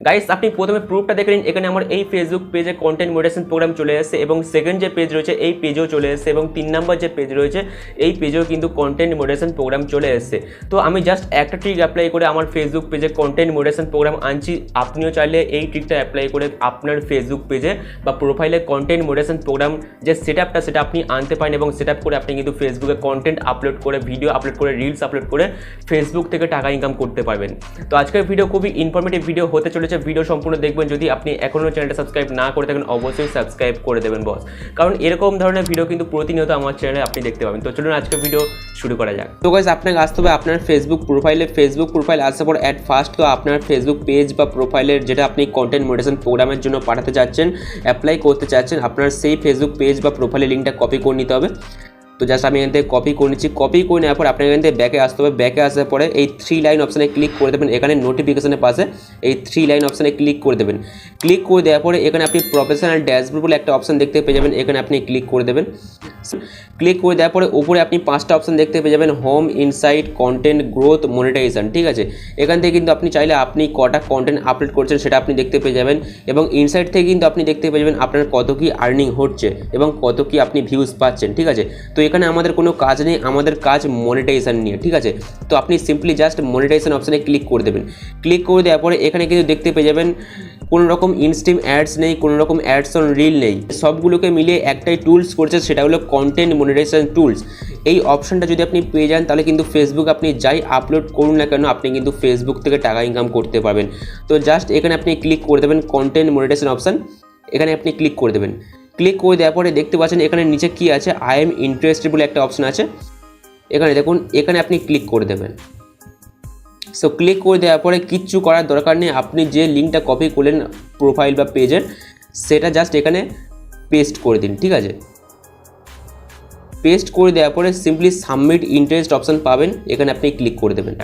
Guys আপনি প্রথমে প্রুফটা দেখে নিন, এখানে আমার এই ফেসবুক পেজে কন্টেন্ট মডারেশন প্রোগ্রাম চলে এসেছে এবং সেকেন্ড যে পেজ রয়েছে এই পেজেও চলে এসেছে এবং 3 নম্বর যে পেজ রয়েছে এই পেজেও কিন্তু কন্টেন্ট মডারেশন প্রোগ্রাম চলে এসেছে। তো আমি জাস্ট একটা ট্রিক অ্যাপ্লাই করে আমার ফেসবুক পেজে কন্টেন্ট মডারেশন প্রোগ্রাম আনছি। আপনিও চাইলে এই ট্রিকটা অ্যাপ্লাই করে আপনার ফেসবুক পেজে বা প্রোফাইলে কন্টেন্ট মডারেশন প্রোগ্রাম যে সেটআপটা সেটা আপনি আনতে পারেন এবং সেটআপ করে আপনি কিন্তু ফেসবুকে কন্টেন্ট আপলোড করে, ভিডিও আপলোড করে, রিলস আপলোড করে ফেসবুক থেকে টাকা ইনকাম করতে পারবেন। তো আজকের ভিডিও খুবই ইনফরমেটিভ ভিডিও হতে চলেছে, ভিডিও সম্পূর্ণ দেখবেন। যদি আপনি এখনও চ্যানেলটা সাবস্ক্রাইব না করে থাকেন অবশ্যই সাবস্ক্রাইব করে দেবেন বস, কারণ এরকম ধরনের ভিডিও কিন্তু প্রতিনিয়ত আমার চ্যানেলে আপনি দেখতে পাবেন। তো চলুন আজকের ভিডিও শুরু করা যাক। তো গাইস আপনাকে আসতে হবে আপনার ফেসবুক প্রোফাইল আসার পর অ্যাট ফার্স্ট তো আপনার ফেসবুক পেজ বা প্রোফাইলের যেটা আপনি কন্টেন্ট মডারেশন প্রোগ্রামের জন্য পাঠাতে চাচ্ছেন, অ্যাপ্লাই করতে চাচ্ছেন, আপনার সেই ফেসবুক পেজ বা প্রোফাইলের লিঙ্কটা কপি করে নিতে হবে। তো জাস্ট আমি এখান থেকে কপি করে নিচ্ছি। কপি করে নেওয়ার পর আপনার এখান থেকে ব্যাকে আসতে হবে। ব্যাকে আসার পরে এই 3 লাইন অপশানে ক্লিক করে দেবেন। এখানে নোটিফিকেশনের পাশে এই 3 লাইন অপশানে ক্লিক করে দেবেন। ক্লিক করে দেওয়ার পরে এখানে আপনি প্রফেশনাল ড্যাশবোর্ড বলে একটা অপশান দেখতে পেয়ে যাবেন, এখানে আপনি ক্লিক করে দেবেন। ক্লিক করে দেওয়ার পরে উপরে আপনি 5টা অপশান দেখতে পেয়ে যাবেন, home, insight, content, growth, monetisation. ঠিক আছে, এখান থেকে কিন্তু আপনি চাইলে আপনি কটা কন্টেন্ট আপলোড করছেন সেটা আপনি দেখতে পেয়ে যাবেন এবং ইনসাইট থেকে কিন্তু আপনি দেখতে পেয়ে যাবেন আপনার কত কি আর্নিং হচ্ছে এবং কত কি আপনি ভিউজ পাচ্ছেন। ঠিক আছে, তো এখানে আমাদের কোনো কাজ নেই, আমাদের কাজ মনিটাইজেশন নিয়ে। ঠিক আছে, তো আপনি সিম্পলি জাস্ট মনিটাইজেশন অপশানে ক্লিক করে দেবেন। ক্লিক করে দেওয়ার পরে এখানে কিন্তু দেখতে পেয়ে যাবেন কোনো রকম ইনস্ট্রিম অ্যাডস নেই, কোনো রকম অ্যাডস অন রিল নেই, সবগুলোকে মিলিয়ে একটাই টুলস করছে, সেটা হলো কন্টেন্ট মনিটাইজেশন টুলস। এই অপশানটা যদি আপনি পেয়ে যান তাহলে কিন্তু ফেসবুক আপনি যাই আপলোড করুন না কেন আপনি কিন্তু ফেসবুক থেকে টাকা ইনকাম করতে পারবেন। তো জাস্ট এখানে আপনি ক্লিক করে দেবেন কন্টেন্ট মনিটাইজেশন অপশান, এখানে আপনি ক্লিক করে দেবেন। ক্লিক করে দেওয়ার পরে দেখতে পাচ্ছেন এখানে নিচে কি আছে, আই এম ইন্টারেস্টেড বলে একটা অপশান আছে, এখানে দেখুন, এখানে আপনি ক্লিক করে দেবেন। সো ক্লিক করে দেওয়ার পরে কিচ্ছু করার দরকার নেই, আপনি যে লিঙ্কটা কপি করলেন প্রোফাইল বা পেজের সেটা জাস্ট এখানে পেস্ট করে দিন। ঠিক আছে, পেস্ট করে দেওয়ার পরে সিম্পলি সাবমিট ইন্টারেস্ট অপশান পাবেন, এখানে আপনি ক্লিক করে দেবেন।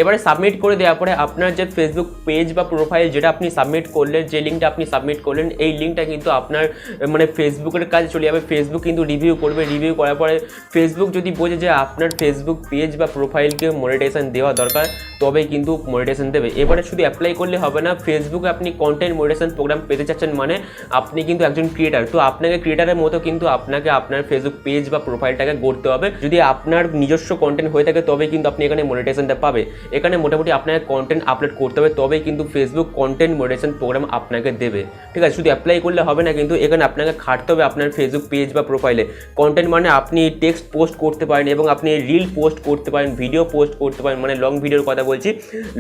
এবারে সাবমিট করে দেওয়ার পরে আপনার যে ফেসবুক পেজ বা প্রোফাইল যেটা আপনি সাবমিট করলেন, যে লিঙ্কটা আপনি সাবমিট করলেন, এই লিঙ্কটা কিন্তু আপনার মানে ফেসবুকের কাছে চলে যাবে। ফেসবুক কিন্তু রিভিউ করবে, রিভিউ করার পরে ফেসবুক যদি বোঝে যে আপনার ফেসবুক পেজ বা প্রোফাইলকে মনিটাইজেশন দেওয়া দরকার তবেই কিন্তু মনিটাইজেশন দেবে। এবারে শুধু অ্যাপ্লাই করলে হবে না, ফেসবুকে আপনি কন্টেন্ট মনিটাইজেশন প্রোগ্রাম পেতে চাচ্ছেন মানে আপনি কিন্তু একজন ক্রিয়েটার। তো আপনাকে ক্রিয়েটারের মতো কিন্তু আপনাকে আপনার ফেসবুক পেজ বা প্রোফাইলটাকে গড়তে হবে। যদি আপনার নিজস্ব কন্টেন্ট হয়ে থাকে তবেই কিন্তু আপনি এখানে মনিটাইজেশনটা পাবে। এখানে মোটামুটি আপনাকে কন্টেন্ট আপলোড করতে হবে তবেই কিন্তু ফেসবুক কন্টেন্ট মনিটাইজেশন প্রোগ্রাম আপনাকে দেবে। ঠিক আছে, শুধু অ্যাপ্লাই করলে হবে না, কিন্তু এখানে আপনাকে খাটতে হবে আপনার ফেসবুক পেজ বা প্রোফাইলে। কন্টেন্ট মানে আপনি টেক্সট পোস্ট করতে পারেন এবং আপনি রিল পোস্ট করতে পারেন, ভিডিও পোস্ট করতে পারেন, মানে লং ভিডিওর কথা বলছি,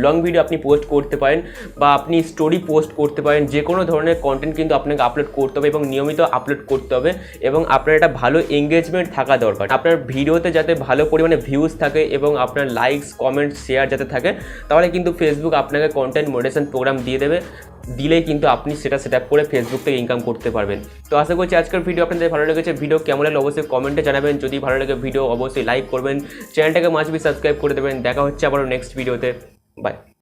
লং ভিডিও আপনি পোস্ট করতে পারেন বা আপনি স্টোরি পোস্ট করতে পারেন। যে কোনো ধরনের কন্টেন্ট কিন্তু আপনাকে আপলোড করতে হবে এবং নিয়মিত আপলোড করতে হবে এবং আপনার একটা ভালো এঙ্গেজমেন্ট থাকা দরকার। আপনার ভিডিওতে যাতে ভালো পরিমাণে ভিউজ থাকে এবং আপনার লাইকস, কমেন্টস, শেয়ার যাতে থাকে, তাহলে কিন্তু ফেসবুক আপনাকে কন্টেন্ট মনিটাইজেশন প্রোগ্রাম দিয়ে দেবে। দিলেই কিন্তু আপনি সেটা সেটআপ করে ফেসবুক থেকে ইনকাম করতে পারবেন। তো আশা করছি আজকের ভিডিও আপনাদের ভালো লেগেছে। ভিডিও কেমন লাগলো অবশ্যই কমেন্টে জানাবেন। যদি ভালো লাগে ভিডিও অবশ্যই লাইক করবেন, চ্যানেলটাকে মাস্ট বি সাবস্ক্রাইব করে দেবেন। দেখা হচ্ছে আবারও নেক্সট ভিডিওতে। বাই।